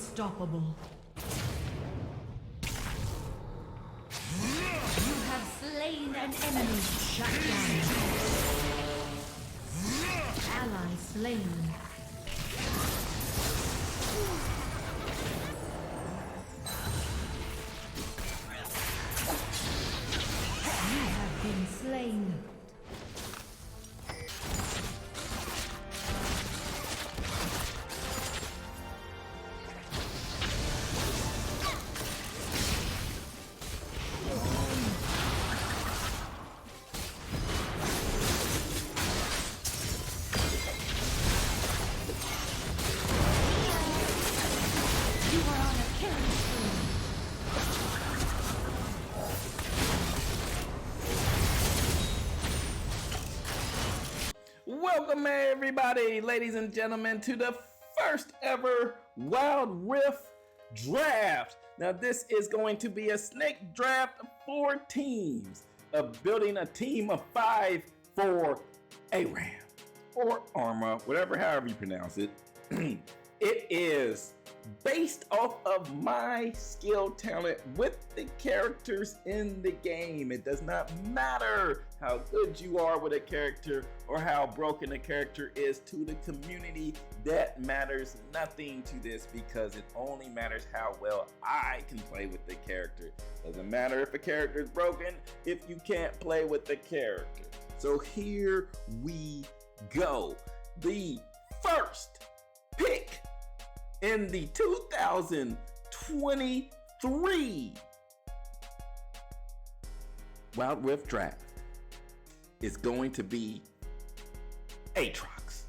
Unstoppable. You have slain an enemy. Shut down. Ally slain. You have been slain. Welcome everybody, ladies and gentlemen, to the first ever Wild Rift draft. Now this is going to be a snake draft for teams, of building a team of 5 for ARAM or Arma, however you pronounce it. It is based off of my skill talent with the characters in the game. It does not matter how good you are with a character or how broken a character is to the community. That matters nothing to this, because it only matters how well I can play with the character. Doesn't matter if a character is broken if you can't play with the character. So here we go. The first pick in the 2023 Wild Rift draft is going to be Aatrox.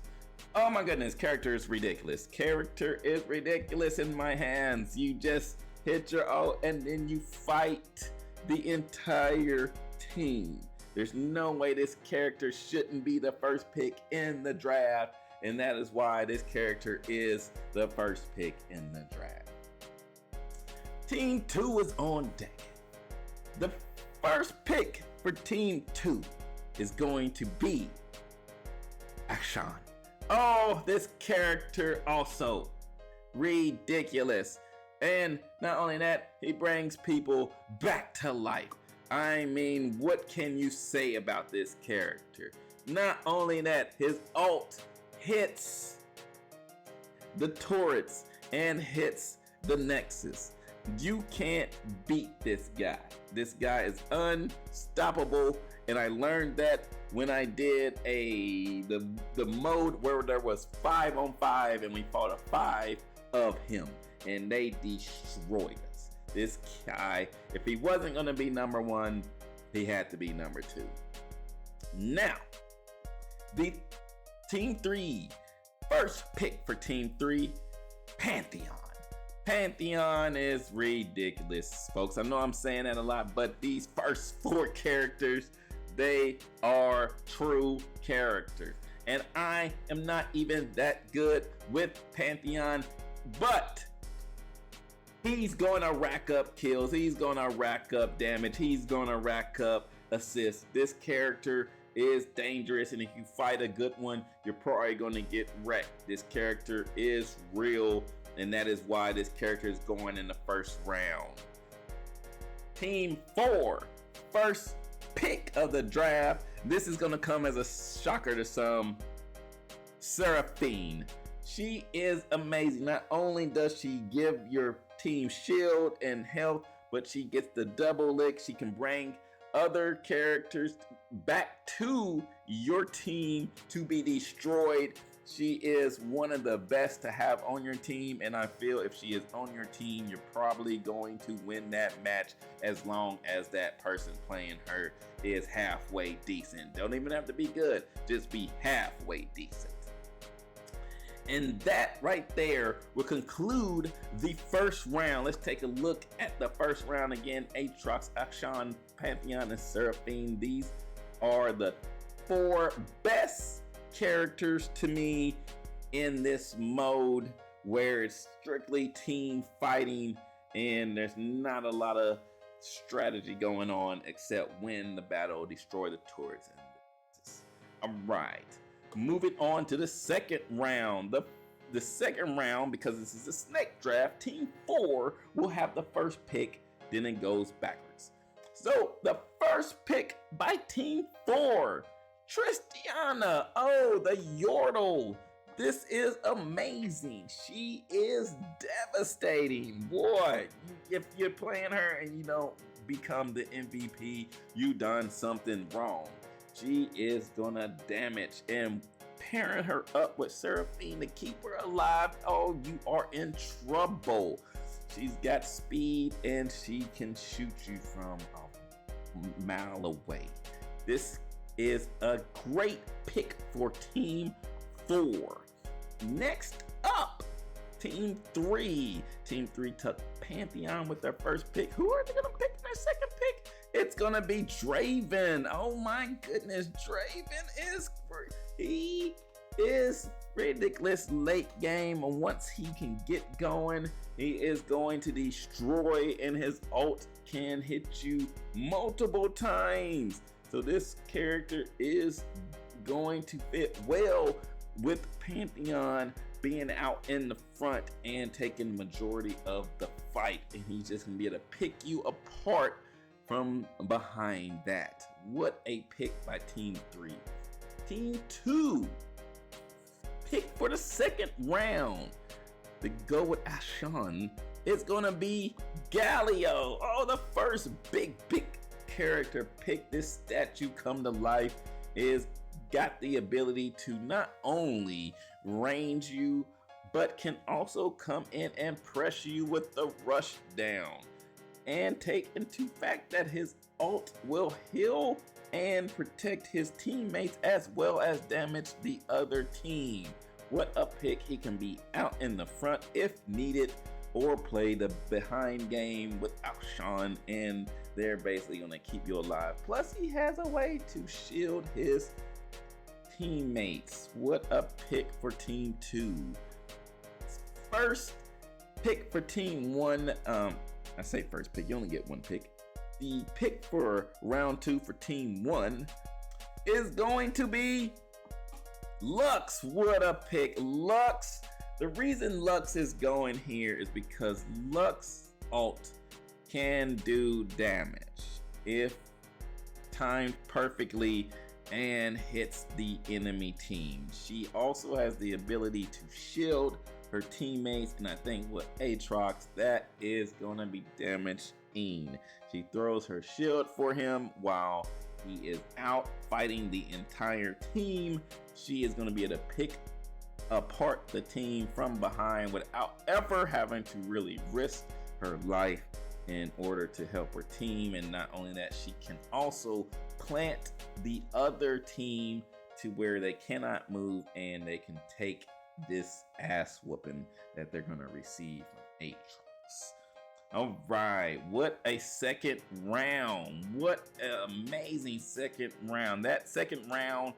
Oh my goodness, character is ridiculous. Character is ridiculous in my hands. You just hit your ult and then you fight the entire team. There's no way this character shouldn't be the first pick in the draft. And that is why this character is the first pick in the draft. Team 2 is on deck. The first pick for Team 2 is going to be Akshan. Oh, this character also ridiculous. And not only that, he brings people back to life. I mean, what can you say about this character? Not only that, his ult hits the turrets and hits the nexus. You can't beat this guy. This guy is unstoppable, and I learned that when I did the mode where there was 5 on 5 and we fought a 5 of him and they destroyed us. This guy, if he wasn't gonna be number 1, he had to be number 2. Now, the Team 3, first pick for Team 3, Pantheon. Pantheon is ridiculous, folks. I know I'm saying that a lot, but these first 4 characters, they are true characters. And I am not even that good with Pantheon, but he's gonna rack up kills, he's gonna rack up damage, he's gonna rack up assists. This character is dangerous, and if you fight a good one, you're probably going to get wrecked. This character is real, and that is why this character is going in the first round. Team 4, first pick of the draft. This is going to come as a shocker to some. Seraphine. She is amazing. Not only does she give your team shield and health, but she gets the double lick. She can bring other characters back to your team to be destroyed. She is one of the best to have on your team, and I feel if she is on your team, you're probably going to win that match as long as that person playing her is halfway decent. Don't even have to be good, just be halfway decent. And that right there will conclude the first round. Let's take a look at the first round again. Aatrox, Akshan, Pantheon, and Seraphine. These are the 4 best characters to me in this mode where it's strictly team fighting and there's not a lot of strategy going on except win the battle, destroy the turrets. All right. Moving on to the second round. The the second round, because this is a snake draft, Team 4 will have the first pick, then it goes backwards. So the first pick by Team 4, Tristiana, oh, the Yordle. This is amazing. She is devastating. Boy, if you're playing her and you don't become the MVP, you done something wrong. She is gonna damage, and pairing her up with Seraphine to keep her alive, oh, you are in trouble. She's got speed and she can shoot you from a mile away. This is a great pick for Team 4. Next up, Team 3. Team 3 took Pantheon with their first pick. Who are they gonna pick in their second pick? It's gonna be Draven. Oh my goodness, he is ridiculous late game. Once he can get going, he is going to destroy, and his ult can hit you multiple times. So this character is going to fit well with Pantheon being out in the front and taking the majority of the fight, and he's just gonna be able to pick you apart from behind that. What a pick by Team 3. Team 2 pick for the second round to go with Ashan is gonna be Galio. Oh, the first big character pick. This statue come to life is got the ability to not only range you, but can also come in and pressure you with the rush down. And take into fact that his ult will heal and protect his teammates as well as damage the other team. What a pick. He can be out in the front if needed, or play the behind game without Sean, and they're basically gonna keep you alive. Plus he has a way to shield his teammates. What a pick for Team 2. First pick for Team 1, I say first pick, you only get one pick. The pick for round 2 for Team 1 is going to be Lux. What a pick. Lux. The reason Lux is going here is because Lux ult can do damage if timed perfectly and hits the enemy team. She also has the ability to shield her teammates, and I think with Aatrox, that is gonna be damaging. She throws her shield for him while he is out fighting the entire team. She is gonna be able to pick apart the team from behind without ever having to really risk her life in order to help her team. And not only that, she can also plant the other team to where they cannot move, and they can take this ass whooping that they're gonna receive from Aatrox. All right, what a second round. What an amazing second round. That second round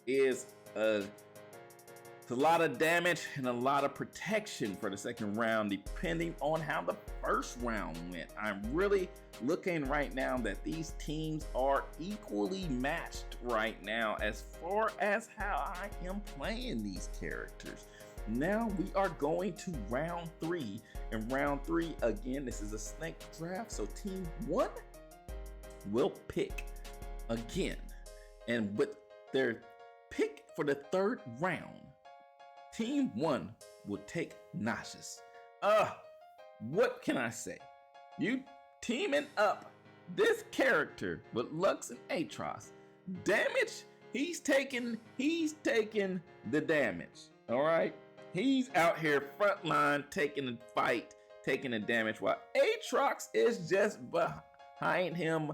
is it's a lot of damage and a lot of protection for the second round, depending on how the first round went. I'm really looking right now that these teams are equally matched right now as far as how I am playing these characters. Now we are going to round 3. And round 3, again, this is a snake draft, so Team 1 will pick again. And with their pick for the third round, Team 1 will take Nauseous. What can I say? You teaming up this character with Lux and Aatrox. Damage, he's taking the damage. All right? He's out here frontline taking the fight, taking the damage, while Aatrox is just behind him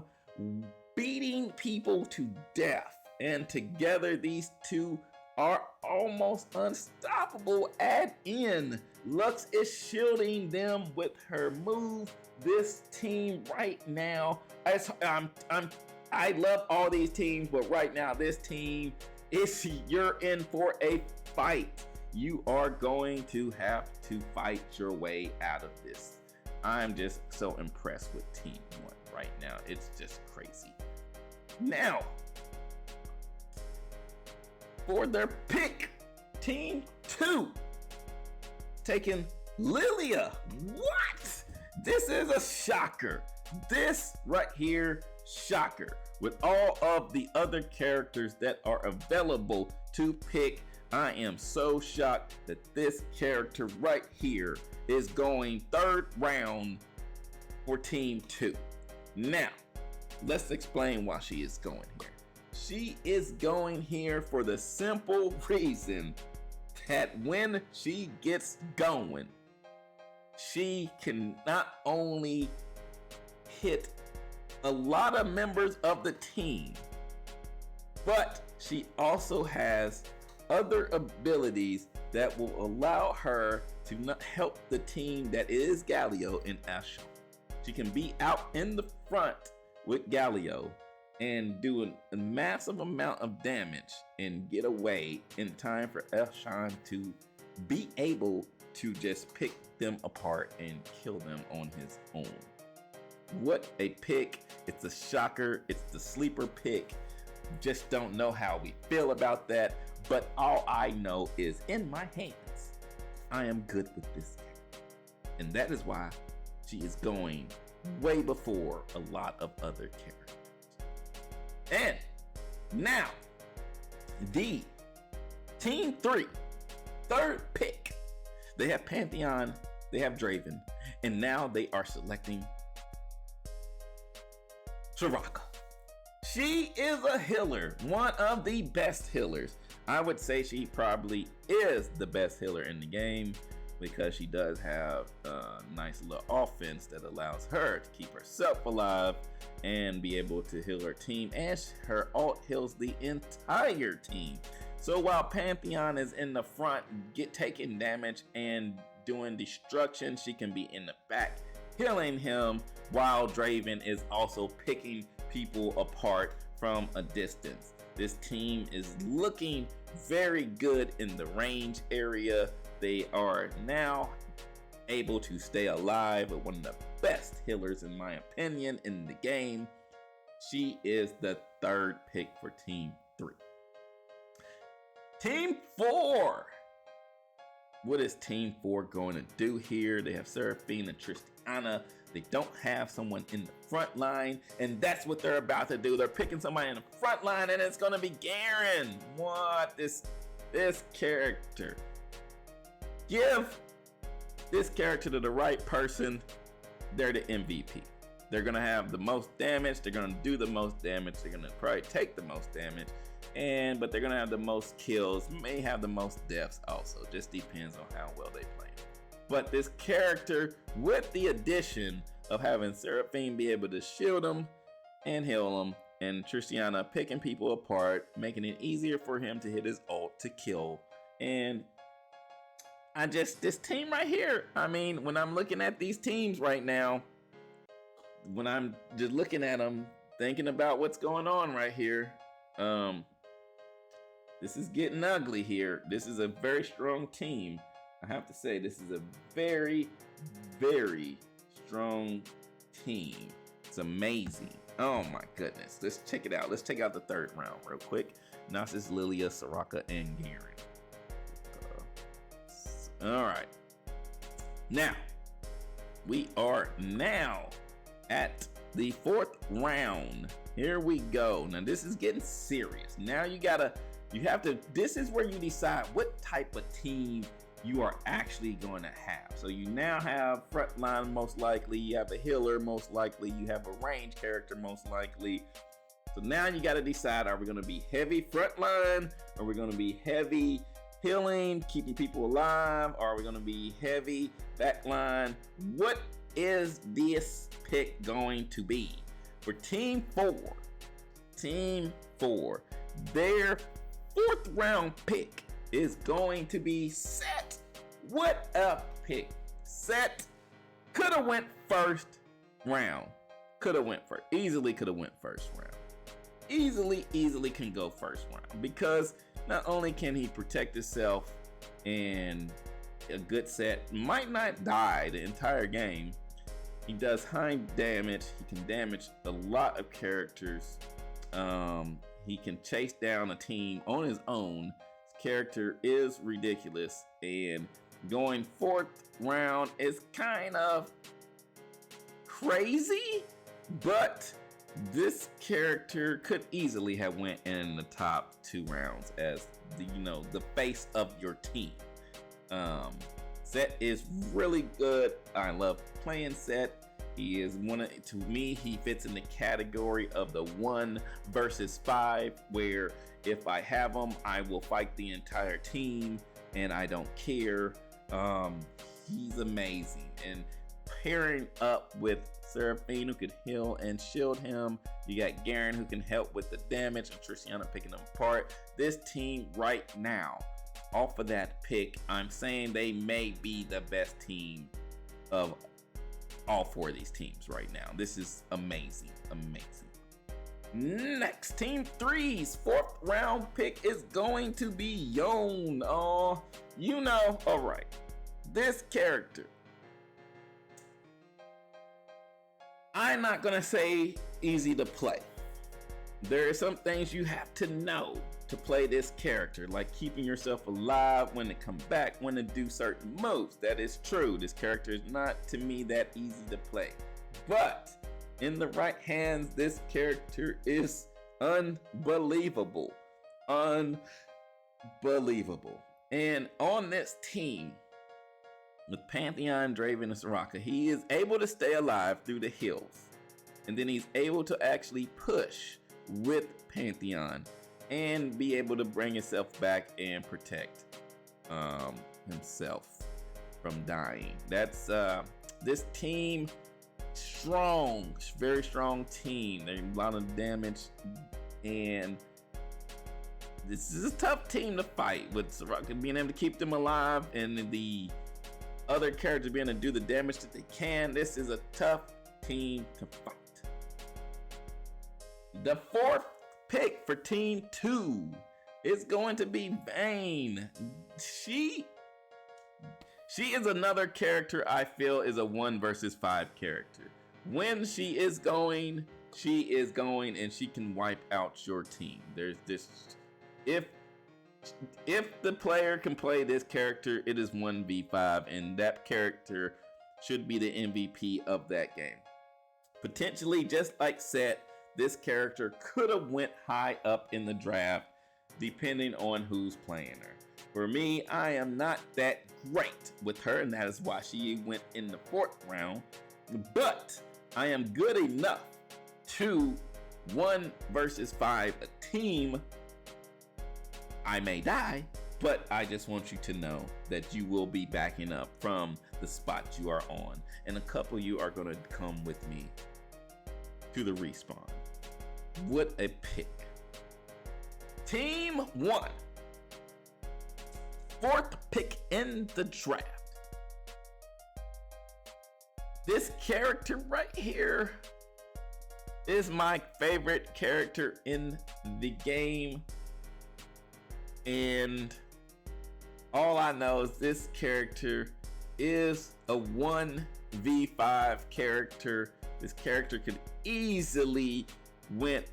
beating people to death. And together these two are almost unstoppable. Add in Lux is shielding them with her move. This team right now, I love all these teams, but right now this team you're in for a fight. You are going to have to fight your way out of this. I'm just so impressed with Team 1 right now. It's just crazy. Now, for their pick, Team 2 taking Lilia. What? This is a shocker. This right here, shocker. With all of the other characters that are available to pick, I am so shocked that this character right here is going third round for Team 2. Now, let's explain why she is going here. She is going here for the simple reason that when she gets going, she can not only hit a lot of members of the team, but she also has other abilities that will allow her to not help the team that is Galio and Ashon. She can be out in the front with Galio and do a massive amount of damage and get away in time for Ashon to be able to just pick them apart and kill them on his own. What a pick. It's a shocker. It's the sleeper pick. Just don't know how we feel about that, but all I know is in my hands, I am good with this character. And that is why she is going way before a lot of other characters. And now, the Team 3, third pick. They have Pantheon, they have Draven, and now they are selecting Soraka. She is a healer, one of the best healers. I would say she probably is the best healer in the game because she does have a nice little offense that allows her to keep herself alive and be able to heal her team, and her ult heals the entire team. So while Pantheon is in the front taking damage and doing destruction, she can be in the back healing him, while Draven is also picking people apart from a distance. This team is looking very good in the range area. They are now able to stay alive with one of the best healers, in my opinion, in the game. She is the third pick for Team 3. Team 4. What is Team 4 going to do here? They have Seraphine and Tristiana. They don't have someone in the front line, and that's what they're about to do. They're picking somebody in the front line, and it's going to be Garen. What? This character. Give this character to the right person. They're the MVP. They're going to have the most damage. They're going to do the most damage. They're going to probably take the most damage. But they're going to have the most kills. May have the most deaths also. Just depends on how well they play. But this character, with the addition of having Seraphine be able to shield him and heal him, and Tristiana picking people apart, making it easier for him to hit his ult to kill. And this team right here, I mean, when I'm looking at these teams right now, when I'm just looking at them, thinking about what's going on right here, this is getting ugly here. This is a very strong team. I have to say, this is a very, very strong team. It's amazing. Oh my goodness. Let's check it out. Let's check out the third round real quick. Nasus, Lilia, Soraka, and Garen. All right. Now, we are now at the fourth round. Here we go. Now, this is getting serious. Now, this is where you decide what type of team you are actually going to have. So you now have frontline, most likely. You have a healer, most likely. You have a range character, most likely. So now you got to decide, are we going to be heavy frontline? Are we going to be heavy healing, keeping people alive? Or are we going to be heavy backline? What is this pick going to be? For Team 4, their fourth round pick is going to be Set. What a pick. Set could have went first round. Easily could have went first round. Easily can go first round, because not only can he protect himself, and a good Set might not die the entire game. He does high damage. He can damage a lot of characters. He can chase down a team on his own. His character is ridiculous, and Going 4th round is kind of crazy, but this character could easily have went in the top 2 rounds as the face of your team. Set is really good. I love playing Set. He is to me, he fits in the category of the 1 versus 5, where if I have him, I will fight the entire team and I don't care. He's amazing. And pairing up with Seraphine, who could heal and shield him, you got Garen, who can help with the damage, and Triciana picking them apart. This team right now, off of that pick, I'm saying they may be the best team of all 4 of these teams right now. This is amazing, amazing. Next, Team 3's 4th round pick is going to be Yone. Oh, all right. This character, I'm not gonna say easy to play. There are some things you have to know to play this character, like keeping yourself alive, when to come back, when to do certain moves. That is true. This character is not, to me, that easy to play. But in the right hands, this character is unbelievable. Unbelievable. And on this team, with Pantheon, Draven, and Soraka, he is able to stay alive through the hills. And then he's able to actually push with Pantheon and be able to bring himself back and protect himself from dying. That's this team, strong, very strong team. There's a lot of damage, and this is a tough team to fight, with Soraka being able to keep them alive and the other characters being able to do the damage that they can. This is a tough team to fight. The 4th pick for Team 2 is going to be Vayne. She is another character I feel is a 1 versus 5 character. When she is going, and she can wipe out your team. There's this, if the player can play this character, it is 1v5, and that character should be the MVP of that game. Potentially, just like Set, this character could have went high up in the draft, depending on who's playing her. For me, I am not that great with her, and that is why she went in the 4th round. But I am good enough to 1 versus 5 a team. I may die, but I just want you to know that you will be backing up from the spot you are on, and a couple of you are going to come with me to the respawn. What a pick. Team 1, 4th pick in the draft. This character right here is my favorite character in the game. And all I know is this character is a 1v5 character. This character could easily went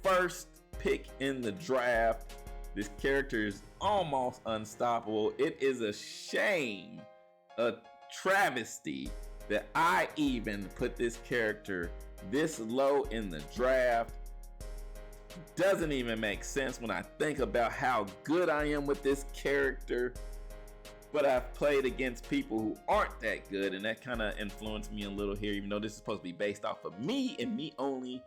1st pick in the draft. This character is almost unstoppable. It is a shame, a travesty, that I even put this character this low in the draft. Doesn't even make sense when I think about how good I am with this character. But I've played against people who aren't that good, and that kind of influenced me a little here, even though this is supposed to be based off of me and me only.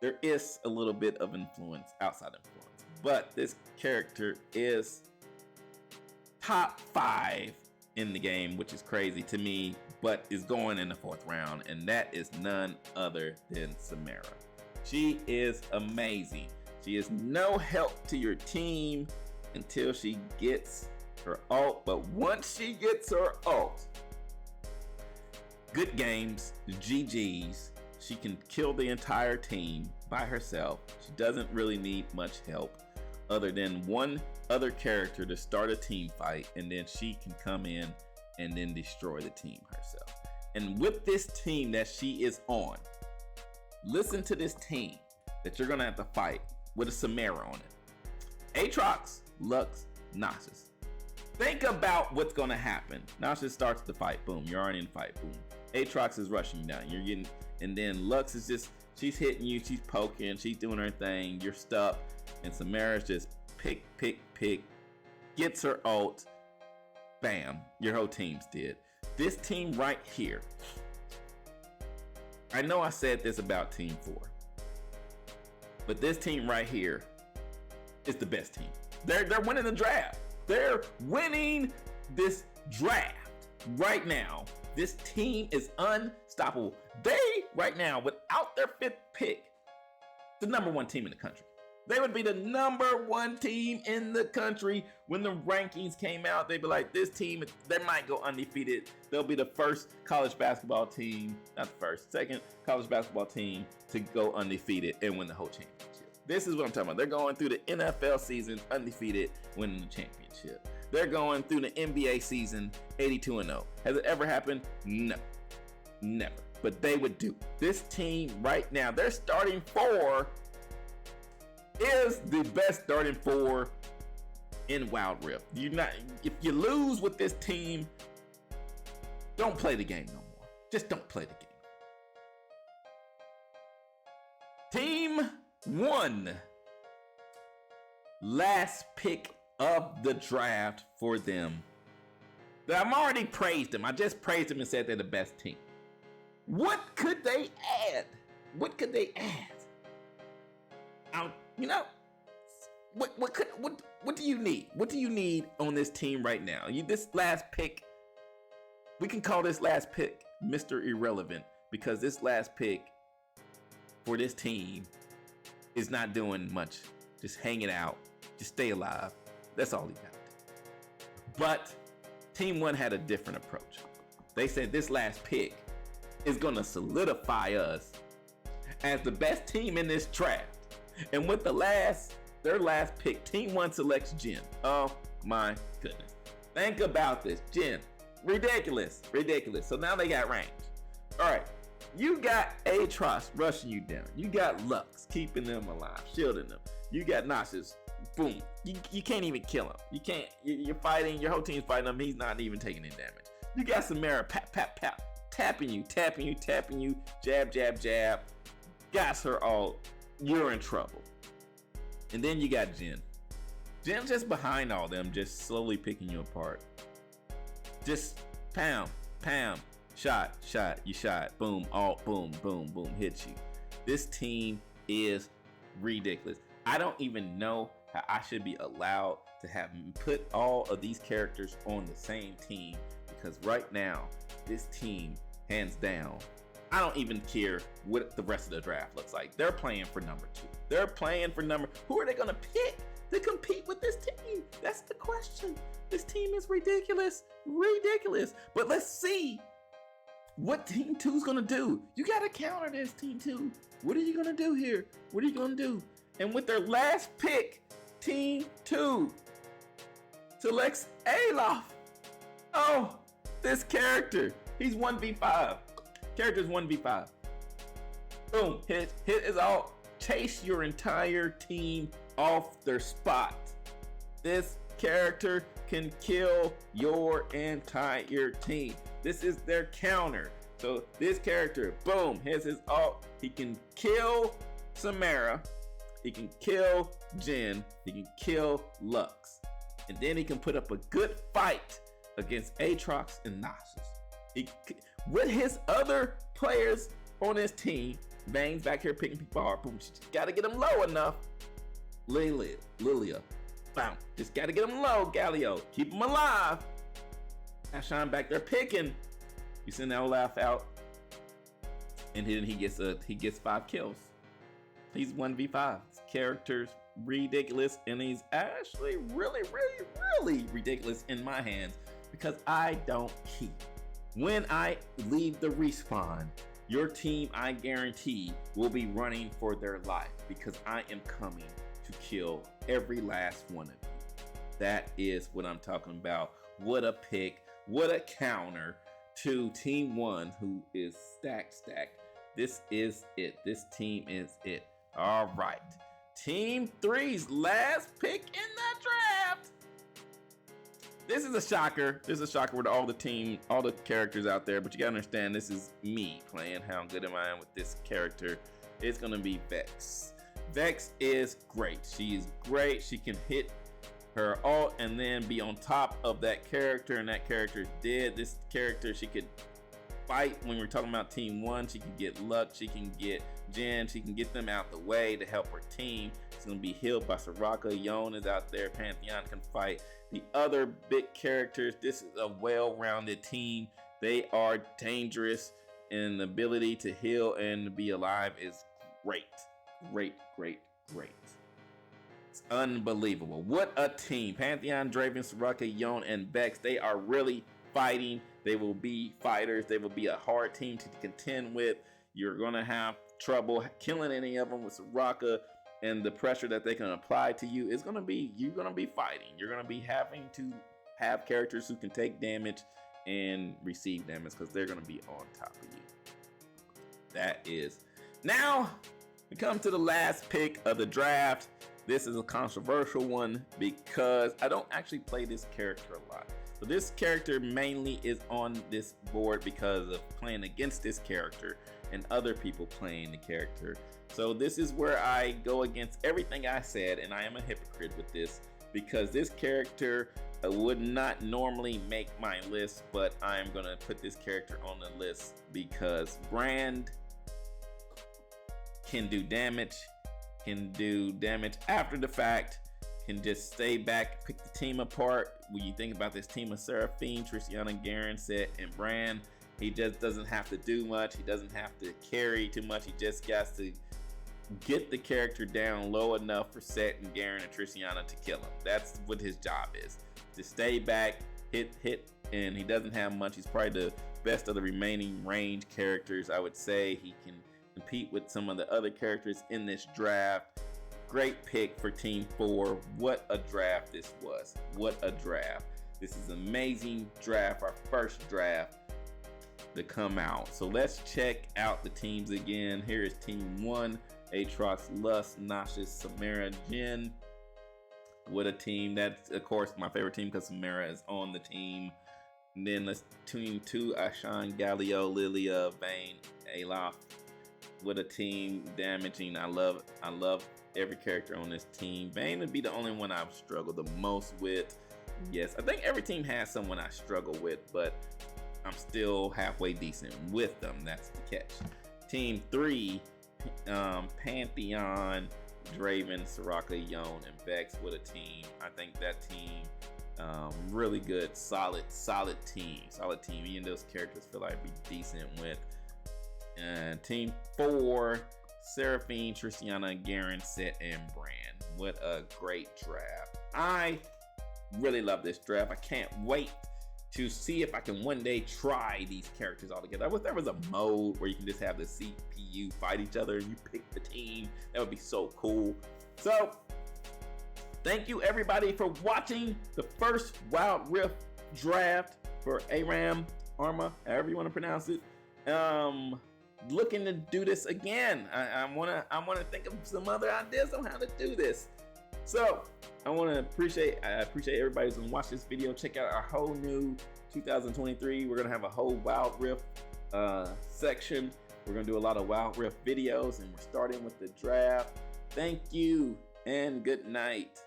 There is a little bit of influence, outside influence. But this character is top 5 in the game, which is crazy to me, but is going in the 4th round, and that is none other than Samara. She is amazing. She is no help to your team until she gets her ult, but once she gets her ult, good games, GG's. She can kill the entire team by herself. She doesn't really need much help other than one other character to start a team fight, and then she can come in and then destroy the team herself. And with this team that she is on, listen to this team that you're gonna have to fight with a Samara on it. Aatrox, Lux, Nasus. Think about what's gonna happen. Now she starts the fight. Boom, you're already in the fight. Boom. Aatrox is rushing you down. You're getting, and then Lux is just, she's hitting you, she's poking, she's doing her thing. You're stuck, and Samara's just pick, gets her ult. Bam, your whole team's dead. This team right here. I know I said this about Team 4, but this team right here is the best team. They're winning the draft. They're winning this draft right now. This team is unstoppable. They, right now, without their 5th pick, the #1 team in the country. They would be the #1 team in the country. When the rankings came out, they'd be like, this team, they might go undefeated. They'll be the first college basketball team, not the first, second college basketball team to go undefeated and win the whole championship. This is what I'm talking about. They're going through the NFL season undefeated, winning the championship. They're going through the NBA season 82-0. Has it ever happened? No, never. But they would do. This team right now, their starting 4 is the best starting 4 in Wild Rift. If you lose with this team, don't play the game no more. Just don't play the game. Team 1, last pick of the draft for them. I'm already praised them. I just praised them and said they're the best team. What could they add? What could they add? You know, what do you need? What do you need on this team right now? This last pick, we can call this last pick Mr. Irrelevant, because this last pick for this team is not doing much. Just hanging out, just stay alive. That's all he got. But Team 1 had a different approach. They said this last pick is gonna solidify us as the best team in this draft. And with their last pick, Team 1 selects Jhin. Oh my goodness. Think about this, Jhin. Ridiculous. So now they got range. All right, you got Aatrox rushing you down. You got Lux keeping them alive, shielding them. You got Nasus. Boom. You can't even kill him. You can't. You're fighting. Your whole team's fighting him. He's not even taking any damage. You got Samara, tapping you. Jab. Got her all. You're in trouble. And then you got Jhin. Jhin's just behind all them, just slowly picking you apart. Just pound, shot, you shot, boom, boom, hit you. This team is ridiculous. I don't even know how I should be allowed to have put all of these characters on the same team, because right now, this team, hands down, I don't even care what the rest of the draft looks like. They're playing for #2. They're playing for who are they gonna pick to compete with this team? That's the question. This team is ridiculous. But let's see what Team 2's gonna do. You gotta counter this, Team 2. What are you gonna do here? What are you gonna do? And with their last pick, Team 2 selects Alof. Oh, this character. He's 1v5. Character's 1v5. Boom. Hit is all. Chase your entire team off their spot. This character can kill your entire team. This is their counter. So this character, boom, hits his ult. He can kill Samara. He can kill Jhin. He can kill Lux. And then he can put up a good fight against Aatrox and Nasus. With his other players on his team, Bane's back here picking people apart. Boom, just gotta get him low enough. Lilia, bam, just gotta get him low. Galio, keep him alive. Ashawn back there picking. You send Olaf out, and then he gets 5 kills. He's 1v5. His character's ridiculous, and he's actually really ridiculous in my hands, because I don't keep. When I leave the respawn, your team, I guarantee, will be running for their life, because I am coming to kill every last one of you. That is what I'm talking about. What a pick. What a counter to Team 1, who is stacked. This is it. This team is it. All right. Team 3's last pick in the draft. this is a shocker. This is a shocker with all the characters out there. But you gotta understand, this is me playing. How good am I with this character? It's gonna be Vex. Vex is great. She is great. She can hit her ult and then be on top of that character, and that character is dead. This character, she could fight. When we're talking about team 1, she can get luck, she can get Jen, she can get them out the way to help her team. She's gonna be healed by Soraka. Yone is out there. Pantheon can fight the other big characters. This is a well-rounded team. They are dangerous, and the ability to heal and be alive is great. It's unbelievable. What a team. Pantheon, Draven, Soraka, Yone, and Vex. They are really fighting. They will be fighters. They will be a hard team to contend with. You're going to have trouble killing any of them with Soraka, and the pressure that they can apply to you is going to be, you're going to be fighting. You're going to be having to have characters who can take damage and receive damage because they're going to be on top of you. That is. Now, we come to the last pick of the draft. This is a controversial one because I don't actually play this character a lot. So this character mainly is on this board because of playing against this character and other people playing the character. So this is where I go against everything I said, and I am a hypocrite with this because this character would not normally make my list, but I'm gonna put this character on the list because Brand can do damage after the fact, can just stay back, pick the team apart. When you think about this team of Seraphine, Triciana, Garen, Set, and Brand, he just doesn't have to do much. He doesn't have to carry too much. He just got to get the character down low enough for Set and Garen and Triciana to kill him. That's what his job is. To stay back, hit, and he doesn't have much. He's probably the best of the remaining range characters, I would say. He can compete with some of the other characters in this draft. Great pick for Team 4. What a draft this was. What a draft. This is an amazing draft, our first draft to come out. So let's check out the teams again. Here is Team 1. Aatrox, Lust, Noxious, Samara, Jhin. What a team. That's, of course, my favorite team because Samara is on the team. And then let's Team 2. Ashan, Galio, Lilia, Vayne, Alof. What a team. Damaging. I love every character on this team. Vayne would be the only one I've struggled the most with. Yes, I think every team has someone I struggle with, but I'm still halfway decent with them. That's the catch. Team 3, Pantheon, Draven, Soraka, Yone, and Vex. What a team. I think that team, really good, solid team. Even those characters feel like I'd be decent with. Team 4, Seraphine, Triciana, Garen, Set, and Brand. What a great draft. I really love this draft. I can't wait to see if I can one day try these characters all together. I wish there was a mode where you can just have the CPU fight each other and you pick the team. That would be so cool. So, thank you everybody for watching the first Wild Rift draft for ARAM, Arma, however you want to pronounce it. Looking to do this again. I wanna think of some other ideas on how to do this. So I appreciate everybody who's gonna watch this video. Check out our whole new 2023. We're gonna have a whole Wild Rift section. We're gonna do a lot of Wild Rift videos, and we're starting with the draft. Thank you and good night.